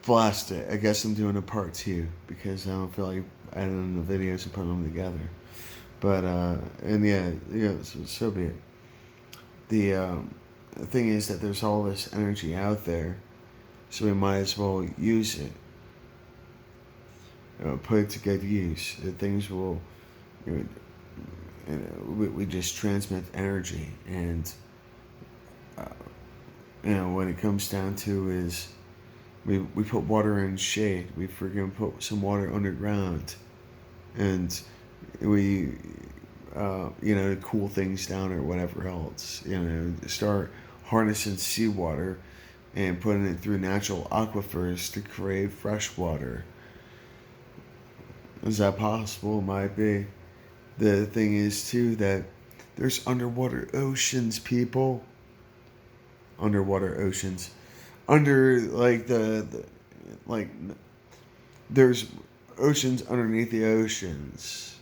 blast it. I guess I'm doing a part two because I don't feel like editing the videos and putting them together. But and yeah, so be it. The thing is that there's all this energy out there, so we might as well use it. Put it to good use. Things will, you we just transmit energy, and uh, when it comes down to is we put water in shade. We freaking put some water underground, and we to cool things down or whatever else. Start harnessing seawater and putting it through natural aquifers to create fresh water. Is that possible? It might be. The thing is too that there's underwater oceans, people. Underwater oceans. Under like the like there's oceans underneath the oceans.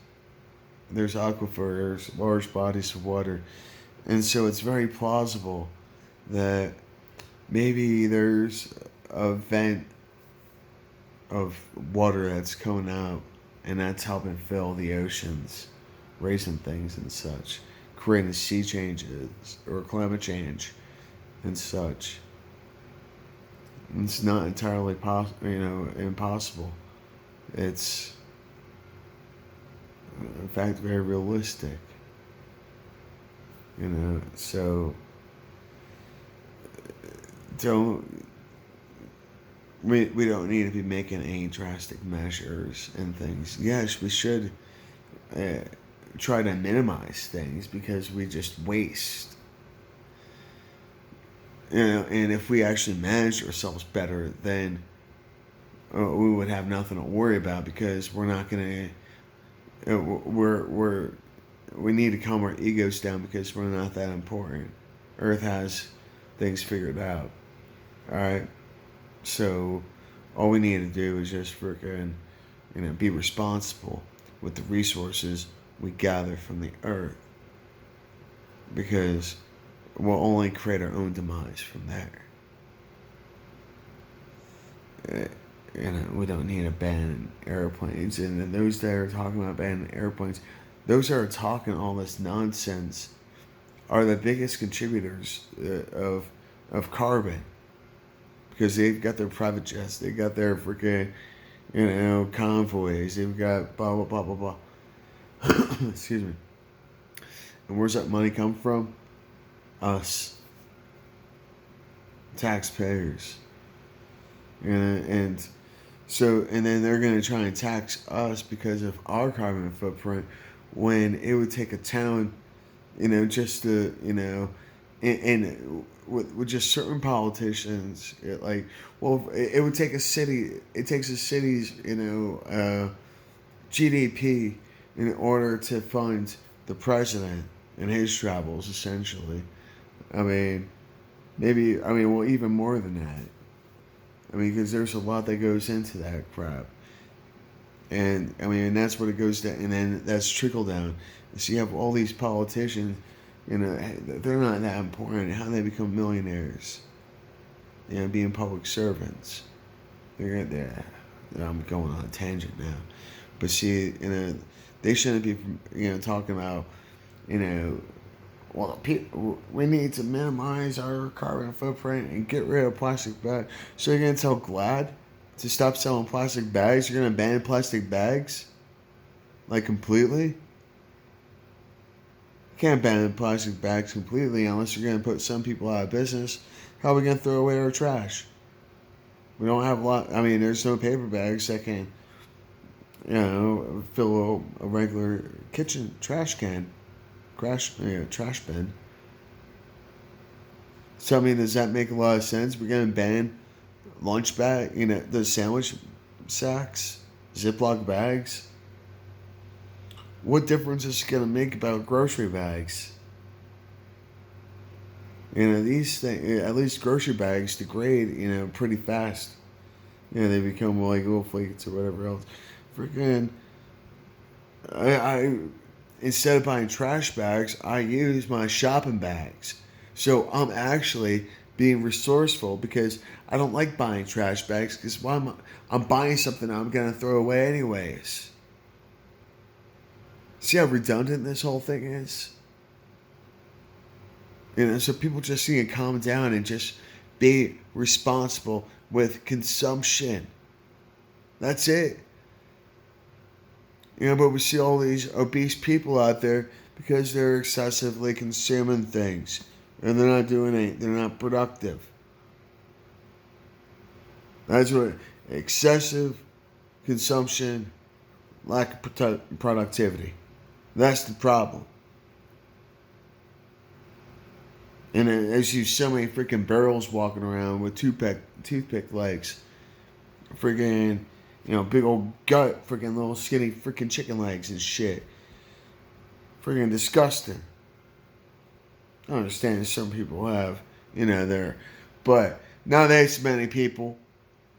There's aquifers, large bodies of water. And so it's very plausible that maybe there's a vent of water that's coming out and that's helping fill the oceans, raising things and such, creating sea changes or climate change and such. It's not entirely impossible. It's in fact very realistic. So don't we don't need to be making any drastic measures and things. Yes, we should uh, try to minimize things because we just waste. And if we actually manage ourselves better, then we would have nothing to worry about because we're not gonna. We need to calm our egos down because we're not that important. Earth has things figured out. All right. So all we need to do is just freaking, be responsible with the resources we gather from the earth, because we'll only create our own demise from there. We don't need to ban airplanes, and then those that are talking about banning airplanes, those that are talking all this nonsense, are the biggest contributors of carbon, because they've got their private jets, they got their freaking, convoys, they've got blah blah blah blah blah. Excuse me. And where's that money come from? Us, taxpayers. And so, and then they're going to try and tax us because of our carbon footprint, when it would take a town, just to, and with just certain politicians, it would take a city, it takes a city's, GDP in order to fund the president and his travels, essentially. I mean, well, even more than that. Because there's a lot that goes into that crap. And, that's what it goes down, and then that's trickle down. So you have all these politicians, they're not that important. How do they become millionaires? Being public servants. I'm going on a tangent now. But see, they shouldn't be, talking about, well, we need to minimize our carbon footprint and get rid of plastic bags. So you're going to tell Glad to stop selling plastic bags? You're going to ban plastic bags? Like, completely? You can't ban plastic bags completely unless you're going to put some people out of business. How are we going to throw away our trash? We don't have a lot. There's no paper bags that can, fill a regular kitchen trash can. Trash bin. So does that make a lot of sense? We're gonna ban lunch bag, the sandwich sacks, Ziploc bags. What difference is it gonna make about grocery bags? These things, at least grocery bags degrade, pretty fast. They become like little flakes or whatever else. Freaking, I instead of buying trash bags, I use my shopping bags. So I'm actually being resourceful, because I don't like buying trash bags, because I'm buying something I'm gonna throw away anyways. See how redundant this whole thing is? So people just need to calm down and just be responsible with consumption. That's it. But we see all these obese people out there because they're excessively consuming things. And they're not doing it. They're not productive. That's what excessive consumption, lack of productivity. That's the problem. And I see so many freaking barrels walking around with toothpick legs. Freaking, big old gut, freaking little skinny freaking chicken legs and shit. Freaking disgusting. I understand some people have, there. But now there's many people.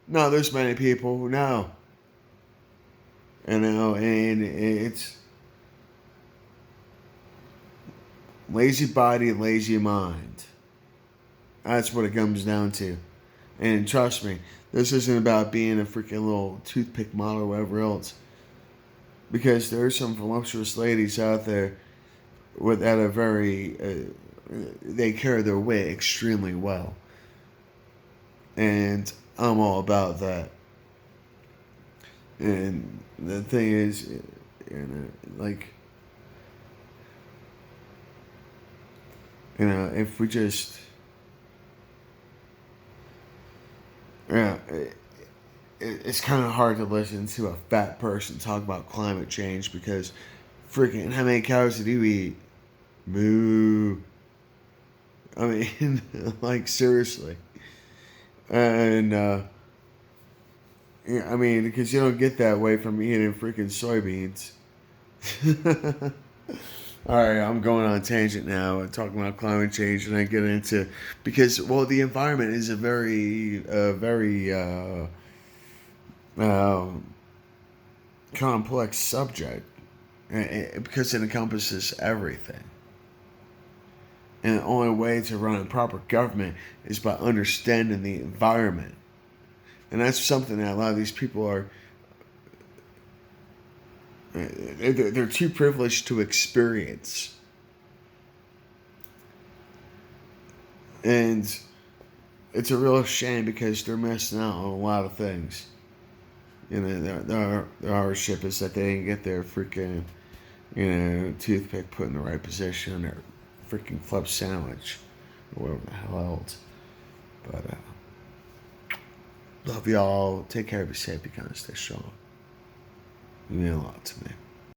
No, there's many people who know. And it's lazy body, lazy mind. That's what it comes down to. And trust me, this isn't about being a freaking little toothpick model or whatever else. Because there are some voluptuous ladies out there that are very, they carry their weight extremely well. And I'm all about that. And the thing is, if we just, it's kind of hard to listen to a fat person talk about climate change, because freaking how many calories did you eat? Moo. I mean, seriously. And, because you don't get that way from eating freaking soybeans. Alright, I'm going on a tangent now, talking about climate change, and I get into, because, the environment is a very complex subject, because it encompasses everything. And the only way to run a proper government is by understanding the environment. And that's something that a lot of these people are, they're too privileged to experience. And it's a real shame, because they're missing out on a lot of things. Their hardship is that they didn't get their freaking, toothpick put in the right position, or freaking club sandwich, or whatever the hell else. But, love y'all. Take care of yourself. Be kind of stay strong. You mean a lot to me.